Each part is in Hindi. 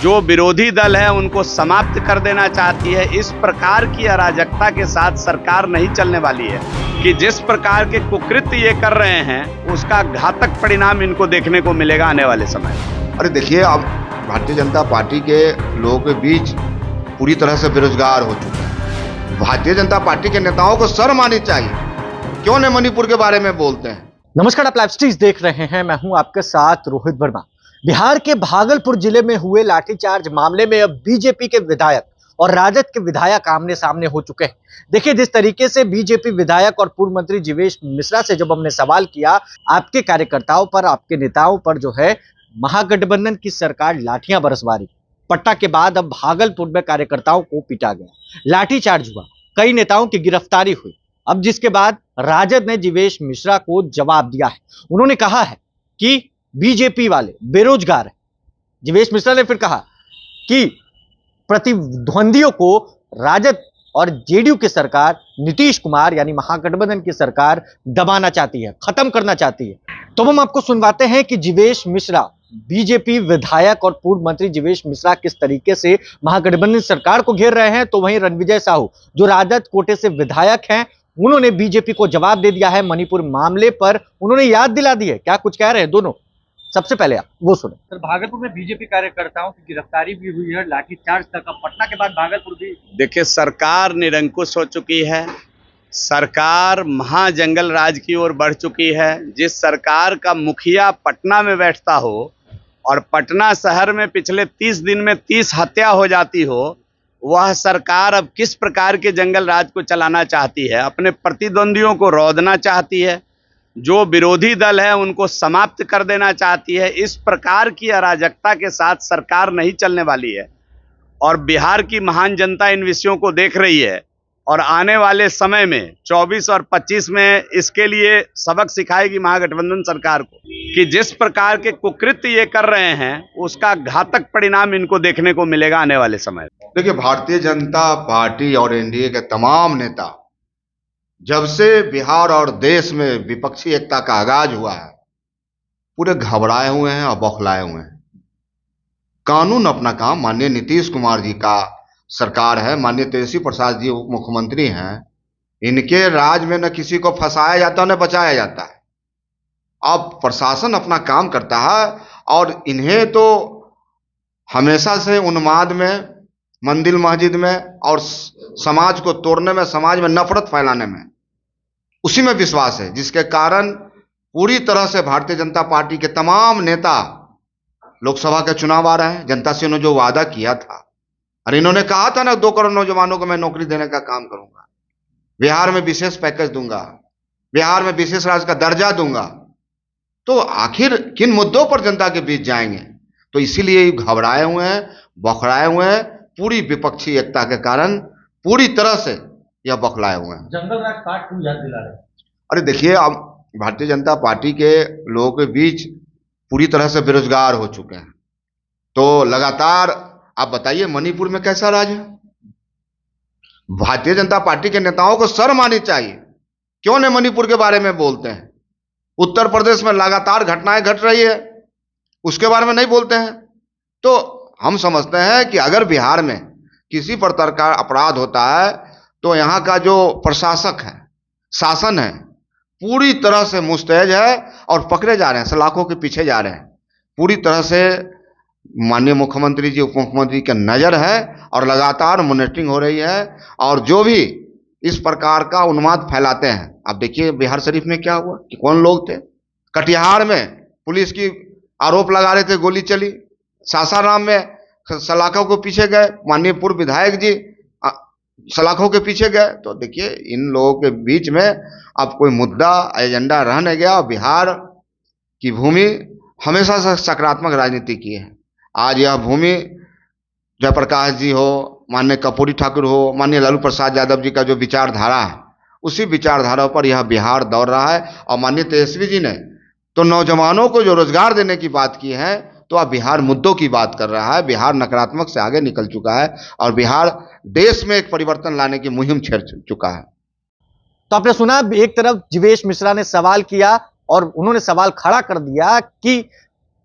जो विरोधी दल है उनको समाप्त कर देना चाहती है। इस प्रकार की अराजकता के साथ सरकार नहीं चलने वाली है कि जिस प्रकार के कुकृत्य ये कर रहे हैं उसका घातक परिणाम इनको देखने को मिलेगा आने वाले समय। अरे देखिए, अब भारतीय जनता पार्टी के लोगों के बीच पूरी तरह से बेरोजगार हो चुके हैं। भारतीय जनता पार्टी के नेताओं को शर्म आनी चाहिए, क्यों न मणिपुर के बारे में बोलते हैं। नमस्कार, आप लाइव स्ट्रीम देख रहे हैं। मैं हूं आपके साथ रोहित वर्मा। बिहार के भागलपुर जिले में हुए लाठीचार्ज मामले में अब बीजेपी के विधायक और राजद के विधायक आमने सामने हो चुके हैं। देखिए, जिस तरीके से बीजेपी विधायक और पूर्व मंत्री जीवेश मिश्रा से जब हमने सवाल किया आपके कार्यकर्ताओं पर, आपके नेताओं पर जो है महागठबंधन की सरकार लाठियां बरसवा रही, पट्टा के बाद अब भागलपुर में कार्यकर्ताओं को पीटा गया, लाठीचार्ज हुआ, कई नेताओं की गिरफ्तारी हुई। अब जिसके बाद राजद ने जीवेश मिश्रा को जवाब दिया है। उन्होंने कहा है कि बीजेपी वाले बेरोजगार हैं। जीवेश मिश्रा ने फिर कहा कि प्रतिद्वंदियों को राजद और जेडीयू की सरकार, नीतीश कुमार यानी महागठबंधन की सरकार दबाना चाहती है, खत्म करना चाहती है। तो हम आपको सुनवाते हैं कि जीवेश मिश्रा, बीजेपी विधायक और पूर्व मंत्री जीवेश मिश्रा किस तरीके से महागठबंधन सरकार को घेर रहे हैं। तो वहीं रणविजय साहू जो राजद कोटे से विधायक हैं, उन्होंने बीजेपी को जवाब दे दिया है मणिपुर मामले पर। उन्होंने याद दिला दी है, क्या कुछ कह रहे हैं दोनों, सबसे पहले आप वो सुने। सर, भागलपुर में बीजेपी कार्यकर्ताओं की गिरफ्तारी भी हुई है, लाठीचार्ज तक। अब पटना के बाद भागलपुर भी। देखिए, सरकार निरंकुश हो चुकी है, सरकार महाजंगल राज की ओर बढ़ चुकी है। जिस सरकार का मुखिया पटना में बैठता हो और पटना शहर में पिछले 30 दिन में 30 हत्या हो जाती हो, वह सरकार अब किस प्रकार के जंगल राज को चलाना चाहती है। अपने प्रतिद्वंदियों को रौंदना चाहती है, जो विरोधी दल है उनको समाप्त कर देना चाहती है। इस प्रकार की अराजकता के साथ सरकार नहीं चलने वाली है और बिहार की महान जनता इन विषयों को देख रही है और आने वाले समय में 24 और 25 में इसके लिए सबक सिखाएगी महागठबंधन सरकार को कि जिस प्रकार के कुकृत्य ये कर रहे हैं उसका घातक परिणाम इनको देखने को मिलेगा आने वाले समय। देखिए, भारतीय जनता पार्टी और एनडीए के तमाम नेता जब से बिहार और देश में विपक्षी एकता का आगाज हुआ है, पूरे घबराए हुए हैं और बौखलाए हुए हैं। कानून अपना काम, माननीय नीतीश कुमार जी का सरकार है, माननीय तेजस्वी प्रसाद जी उप मुख्यमंत्री हैं, इनके राज में न किसी को फंसाया जाता न बचाया जाता है। अब प्रशासन अपना काम करता है और इन्हें तो हमेशा से उन्माद में, मंदिर मस्जिद में और समाज को तोड़ने में, समाज में नफरत फैलाने में, उसी में विश्वास है, जिसके कारण पूरी तरह से भारतीय जनता पार्टी के तमाम नेता, लोकसभा के चुनाव आ रहे हैं, जनता से उन्होंने जो वादा किया था, और इन्होंने कहा था ना 2 करोड़ नौजवानों को मैं नौकरी देने का काम करूंगा, बिहार में विशेष पैकेज दूंगा, बिहार में विशेष राज्य का दर्जा दूंगा, तो आखिर किन मुद्दों पर जनता के बीच जाएंगे। तो इसीलिए घबराए हुए हैं, बौखलाए हुए हैं, पूरी विपक्षी एकता के कारण पूरी तरह से यह बौखलाए हुए हैं। जंगल राज पार्ट 2 याद दिला रहे। अरे देखिए, अब भारतीय जनता पार्टी के लोगों के बीच पूरी तरह से बेरोजगार हो चुके हैं। तो लगातार आप बताइए मणिपुर में कैसा राज है। भारतीय जनता पार्टी के नेताओं को शर्म आनी चाहिए, क्यों न मणिपुर के बारे में बोलते हैं। उत्तर प्रदेश में लगातार घटनाएं घट रही है, उसके बारे में नहीं बोलते हैं। तो हम समझते हैं कि अगर बिहार में किसी प्रकार का अपराध होता है तो यहाँ का जो प्रशासक है, शासन है, पूरी तरह से मुस्तैद है और पकड़े जा रहे हैं, सलाखों के पीछे जा रहे हैं। पूरी तरह से माननीय मुख्यमंत्री जी, उप मुख्यमंत्री की नज़र है और लगातार मॉनिटरिंग हो रही है। और जो भी इस प्रकार का उन्माद फैलाते हैं, आप देखिए बिहार शरीफ में क्या हुआ कि कौन लोग थे। कटिहार में पुलिस की आरोप लगा रहे थे, गोली चली। सासाराम में सलाखों को पीछे गए, माननीय पूर्व विधायक जी सलाखों के पीछे गए। तो देखिए, इन लोगों के बीच में अब कोई मुद्दा, एजेंडा रह नहीं गया। बिहार की भूमि हमेशा से सकारात्मक राजनीति की है। आज यह भूमि जयप्रकाश जी हो, माननीय कर्पूरी ठाकुर हो, माननीय लालू प्रसाद यादव जी का जो विचारधारा है, उसी विचारधारा पर यह बिहार दौड़ रहा है। और माननीय तेजस्वी जी ने तो नौजवानों को जो रोजगार देने की बात की है, तो अब बिहार मुद्दों की बात कर रहा है। बिहार नकारात्मक से आगे निकल चुका है और बिहार देश में एक परिवर्तन लाने की मुहिम छेड़ चुका है। तो आपने सुना, एक तरफ जीवेश मिश्रा ने सवाल किया और उन्होंने सवाल खड़ा कर दिया कि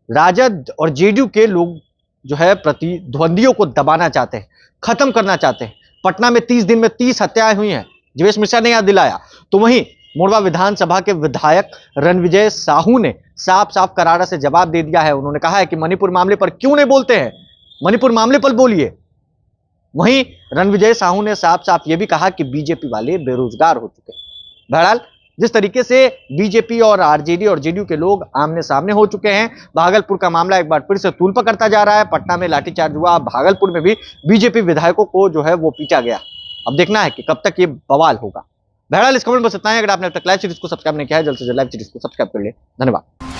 राजद और जेडीयू के लोग जो है प्रतिद्वंदियों को दबाना चाहते हैं, खत्म करना चाहते हैं। पटना में 30 दिन में 30 हत्याएं हुई हैं, जीवेश मिश्रा ने याद दिलाया। तो वहीं मोरबा विधानसभा के विधायक रणविजय साहू ने साफ साफ करारा से जवाब दे दिया है। उन्होंने कहा है कि मणिपुर मामले पर क्यों नहीं बोलते हैं, मणिपुर मामले पर बोलिए। वहीं रणविजय साहू ने साफ साफ यह भी कहा कि बीजेपी वाले बेरोजगार हो चुके हैं। बहरहाल जिस तरीके से बीजेपी और आरजेडी और जेडीयू के लोग आमने सामने हो चुके हैं, भागलपुर का मामला एक बार फिर से तूल पकड़ता जा रहा है। पटना में लाठीचार्ज हुआ, भागलपुर में भी बीजेपी विधायकों को जो है वो पीटा गया। अब देखना है कि कब तक ये बवाल होगा। बहरहाल इस खबर में बस इतना ही। अगर आपने अब तक लाइव सीरीज को सब्सक्राइब नहीं किया है, जल्द से जल्द लाइव सीरीज को सब्सक्राइब कर ले। धन्यवाद।